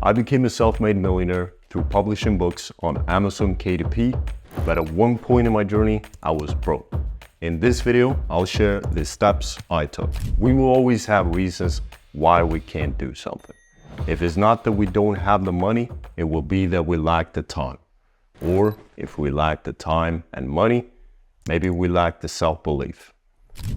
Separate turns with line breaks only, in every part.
I became a self-made millionaire through publishing books on Amazon KDP, but at one point in my journey, I was broke. In this video, I'll share the steps I took. We will always have reasons why we can't do something. If it's not that we don't have the money, it will be that we lack the time. Or if we lack the time and money, maybe we lack the self-belief.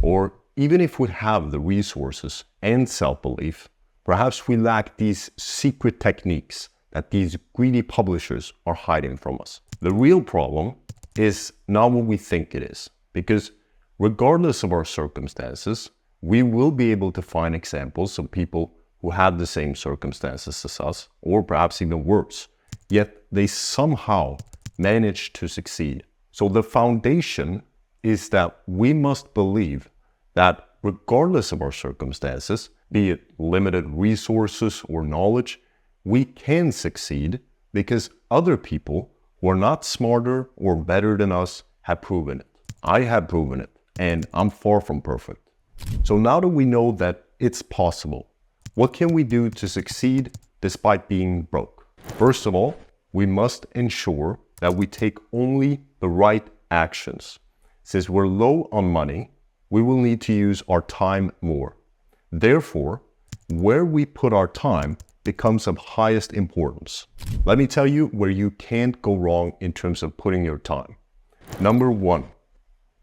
Or even if we have the resources and self-belief, perhaps we lack these secret techniques that these greedy publishers are hiding from us. The real problem is not what we think it is, because regardless of our circumstances, we will be able to find examples of people who had the same circumstances as us, or perhaps even worse, yet they somehow managed to succeed. So the foundation is that we must believe that regardless of our circumstances, be it limited resources or knowledge, we can succeed because other people who are not smarter or better than us have proven it. I have proven it, and I'm far from perfect. So now that we know that it's possible, what can we do to succeed despite being broke? First of all, we must ensure that we take only the right actions. Since we're low on money, we will need to use our time more. Therefore, where we put our time becomes of highest importance. Let me tell you where you can't go wrong in terms of putting your time. Number one,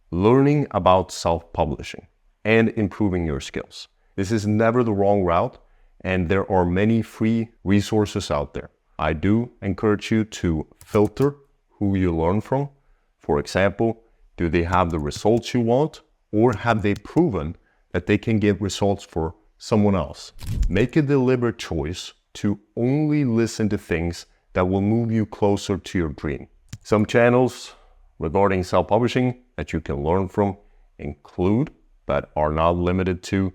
learning about self-publishing and improving your skills. This is never the wrong route, and there are many free resources out there. I do encourage you to filter who you learn from. For example, do they have the results you want, or have they proven that they can get results for someone else? Make a deliberate choice to only listen to things that will move you closer to your dream. Some channels regarding self-publishing that you can learn from include, but are not limited to,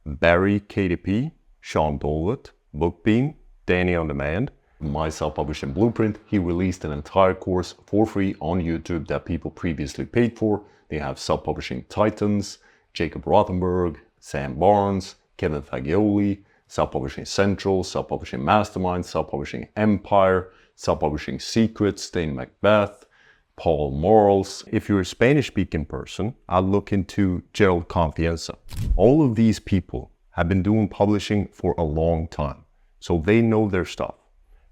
Barry KDP, Sean Dolet, BookBeam, Danny on Demand, My Self-Publishing Blueprint. He released an entire course for free on YouTube that people previously paid for. They have Self-Publishing Titans, Jacob Rothenberg, Sam Barnes, Kevin Fagioli, Self-Publishing Central, Self-Publishing Mastermind, Self-Publishing Empire, Self-Publishing Secrets, Dane Macbeth, Paul Morales. If you're a Spanish-speaking person, I'll look into Gerald Confianza. All of these people have been doing publishing for a long time, so they know their stuff.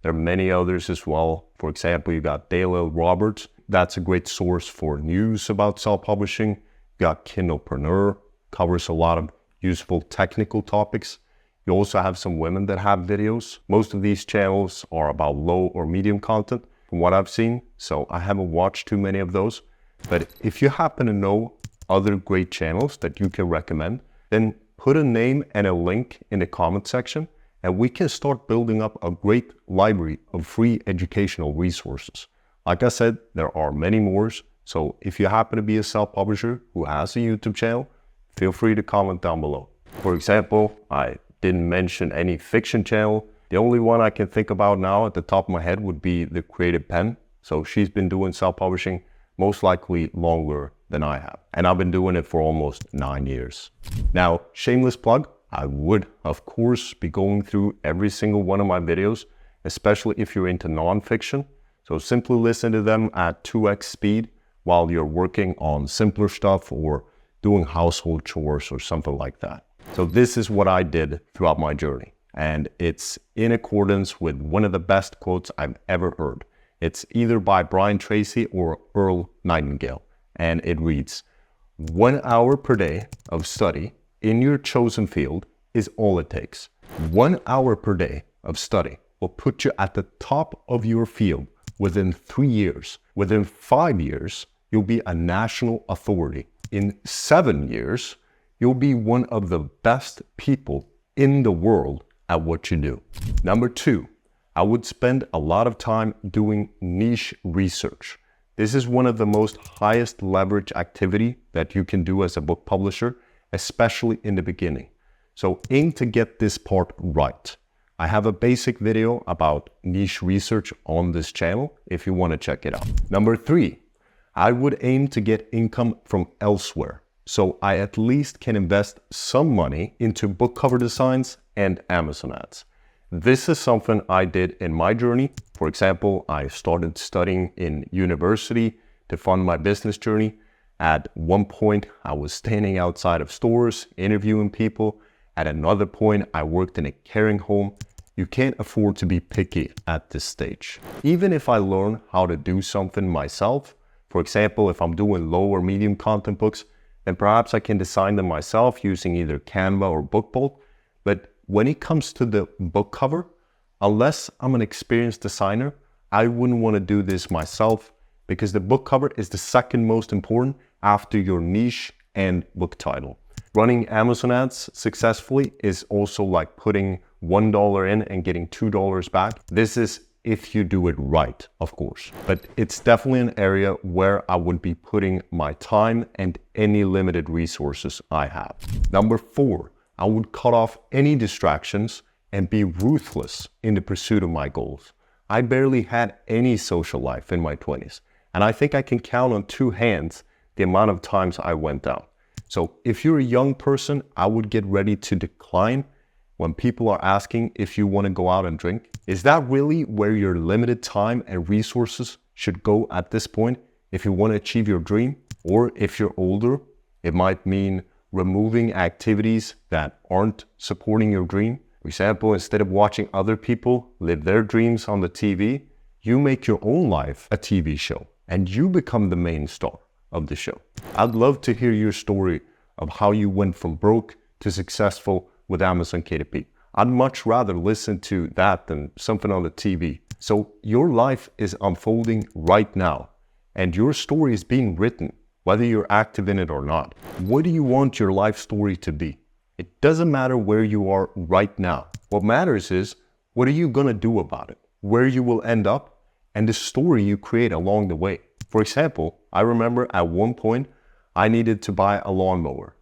There are many others as well. For example, you got Dale L. Roberts. That's a great source for news about self-publishing. You got Kindlepreneur, covers a lot of useful technical topics. You also have some women that have videos. Most of these channels are about low or medium content from what I've seen, so I haven't watched too many of those. But if you happen to know other great channels that you can recommend, then put a name and a link in the comment section, and we can start building up a great library of free educational resources. Like I said, there are many more, so if you happen to be a self-publisher who has a YouTube channel, feel free to comment down below. For example, I didn't mention any fiction channel. The only one I can think about now at the top of my head would be The Creative Pen. So she's been doing self-publishing most likely longer than I have. And I've been doing it for almost 9 years. Now, shameless plug, I would, of course, be going through every single one of my videos, especially if you're into nonfiction. So simply listen to them at 2x speed while you're working on simpler stuff or doing household chores or something like that. So this is what I did throughout my journey, and it's in accordance with one of the best quotes I've ever heard. It's either by Brian Tracy or Earl Nightingale, and it reads, 1 hour per day of study in your chosen field is all it takes. 1 hour per day of study will put you at the top of your field within 3 years. Within 5 years, you'll be a national authority. In 7 years, you'll be one of the best people in the world at what you do. Number two, I would spend a lot of time doing niche research. This is one of the most highest leverage activity that you can do as a book publisher, especially in the beginning. So aim to get this part right. I have a basic video about niche research on this channel if you want to check it out. Number three, I would aim to get income from elsewhere, so I at least can invest some money into book cover designs and Amazon ads. This is something I did in my journey. For example, I started studying in university to fund my business journey. At one point, I was standing outside of stores, interviewing people. At another point, I worked in a caring home. You can't afford to be picky at this stage. Even if I learn how to do something myself, for example, if I'm doing low or medium content books, then perhaps I can design them myself using either Canva or BookBolt. But when it comes to the book cover, unless I'm an experienced designer, I wouldn't want to do this myself because the book cover is the second most important after your niche and book title. Running Amazon ads successfully is also like putting $1 in and getting $2 back. This is if you do it right, of course. But it's definitely an area where I would be putting my time and any limited resources I have. Number 4, I would cut off any distractions and be ruthless in the pursuit of my goals. I barely had any social life in my 20s, and I think I can count on 2 hands the amount of times I went out. So if you're a young person, I would get ready to decline when people are asking if you want to go out and drink. Is that really where your limited time and resources should go at this point if you want to achieve your dream? Or if you're older, it might mean removing activities that aren't supporting your dream. For example, instead of watching other people live their dreams on the TV, you make your own life a TV show and you become the main star of the show. I'd love to hear your story of how you went from broke to successful with Amazon KDP. I'd much rather listen to that than something on the TV. So your life is unfolding right now and your story is being written, whether you're active in it or not. What do you want your life story to be? It doesn't matter where you are right now. What matters is, what are you gonna do about it? Where you will end up and the story you create along the way. For example, I remember at one point, I needed to buy a lawnmower.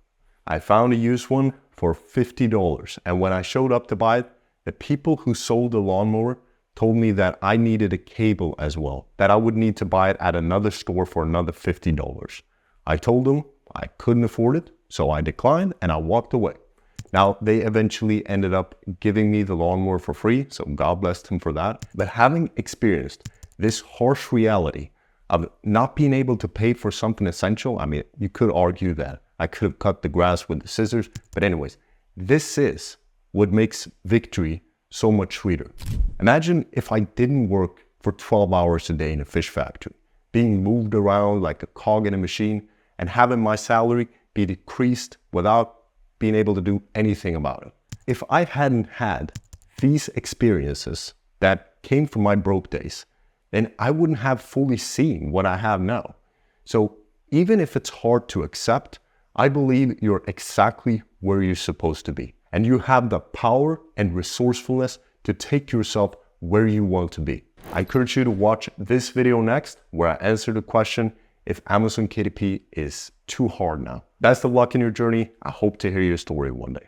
I found a used one for $50. And when I showed up to buy it, the people who sold the lawnmower told me that I needed a cable as well, that I would need to buy it at another store for another $50. I told them I couldn't afford it, so I declined and I walked away. Now, they eventually ended up giving me the lawnmower for free, so God bless them for that. But having experienced this harsh reality of not being able to pay for something essential, I mean, you could argue that I could have cut the grass with the scissors, but anyways, this is what makes victory so much sweeter. Imagine if I didn't work for 12 hours a day in a fish factory, being moved around like a cog in a machine and having my salary be decreased without being able to do anything about it. If I hadn't had these experiences that came from my broke days, then I wouldn't have fully seen what I have now. So even if it's hard to accept, I believe you're exactly where you're supposed to be. And you have the power and resourcefulness to take yourself where you want to be. I encourage you to watch this video next, where I answer the question if Amazon KDP is too hard now. Best of luck in your journey. I hope to hear your story one day.